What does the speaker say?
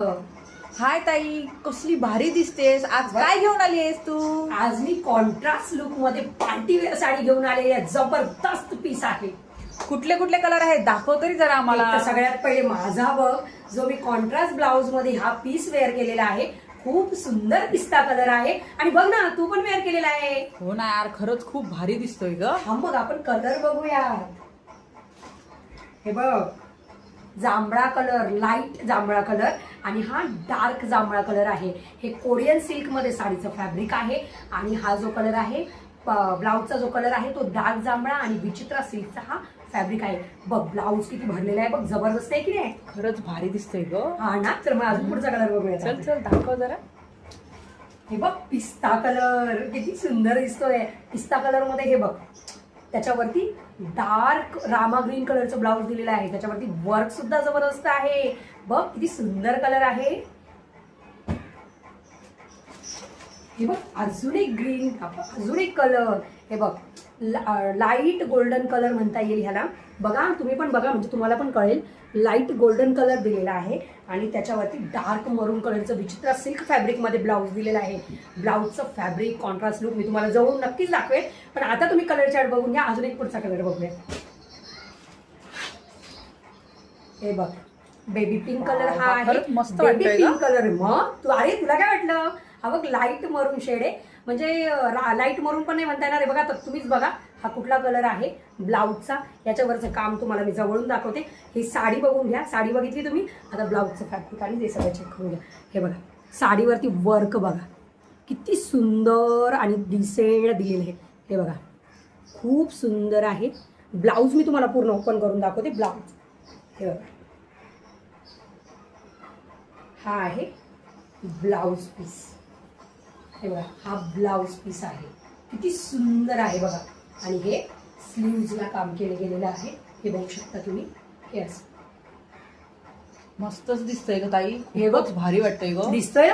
हाय ताई, कसली भारी दिसतेस आज. काय घेऊन आली आहेस तू? आज मी कॉन्ट्रास्ट लुक मध्ये पार्टी वेअर साडी घेऊन आलेली आहे. जबरदस्त पीस आहे. कुठले कुठले कलर आहेत दाखव तरी जरा आम्हाला. तर सगळ्यात पहिले माझा बघ, जो मी कॉन्ट्रास्ट ब्लाउज मध्ये हा पीस वेअर केलेला आहे. खूप सुंदर पिस्ता कलर आहे. आणि बघ ना, तू पण वेअर केलेला आहे. हो ना यार, खरंच खूप भारी दिसतोय ग. हा मग आपण कलर बघूया. हे बघ, जांभळा कलर, लाईट जांभळा कलर आणि हा डार्क जांभळा कलर आहे. हे कोरियन सिल्क मध्ये साडीचं फॅब्रिक आहे. आणि हा जो कलर आहे, ब्लाउजचा जो कलर आहे तो डार्क जांभळा आणि विचित्रा सिल्कचा हा फॅब्रिक आहे. बघ ब्लाउज किती भरलेला आहे, बघ जबरदस्त आहे की नाही. खरंच भारी दिसतोय ग. हा ना, तर मग अजून पुढचा कलर बघूया. चल चल दाखव जरा. हे बघ, पिस्ता कलर किती सुंदर दिसतोय. पिस्ता कलर मध्ये हे बघ, त्याच्यावरती डार्क रामा ग्रीन कलरचं ब्लाउज दिलेलं आहे. त्याच्यावरती वर्क सुद्धा जबरदस्त आहे. बघ किती सुंदर कलर आहे. हे बघ, अजून एक ग्रीन, अजून एक कलर. हे बघ, लाईट गोल्डन कलर म्हणता येईल ह्याला. बघा तुम्ही पण बघा, म्हणजे तुम्हाला पण कळेल. लाईट गोल्डन कलर दिलेला आहे आणि त्याच्यावरती डार्क मरून कलरचं विचित्र सिल्क फॅब्रिक मध्ये ब्लाउज दिलेला आहे. ब्लाउजचं फॅब्रिक कॉन्ट्रास्ट लुक मी तुम्हाला जवळून नक्कीच दाखवेल. पण आता तुम्ही कलर चार्ट बघून घ्या. अजून एक पुढचा कलर बघूया. हे बघ, बेबी पिंक कलर हा आहे. खरंच मस्त बेबी वाटतोय पिंक कलर. मग तू, अरे तुला काय वाटलं? हा बघ, लाईट मरून शेड आहे. म्हणजे लाईट मरून पण नाही म्हणता येणार आहे. बघा, तर तुम्हीच बघा हा कुठला कलर आहे ब्लाउजचा. याच्यावरचं काम तुम्हाला मी जवळून दाखवते. ही साडी बघून घ्या. साडी बघितली तुम्ही, आता ब्लाउजचं फॅब्रिक आणि ते सगळं चेक करून घ्या. हे बघा, साडीवरती वर्क बघा किती सुंदर आणि डिसेंट दिलेलं आहे. हे बघा, खूप सुंदर आहे. ब्लाऊज मी तुम्हाला पूर्ण ओपन करून दाखवते. ब्लाऊज हे बघा, हा आहे ब्लाऊज पीस. हे बघा, हा ब्लाऊज पीस आहे. किती सुंदर आहे बघा. आणि हे स्लीव्जला काम केलं गेलेलं आहे. हे बघू शकता तुम्ही. हे असं मस्तच दिसतोय ग ताई. हे बघ, खूपच भारी वाटतंय ग. दिसतोय ना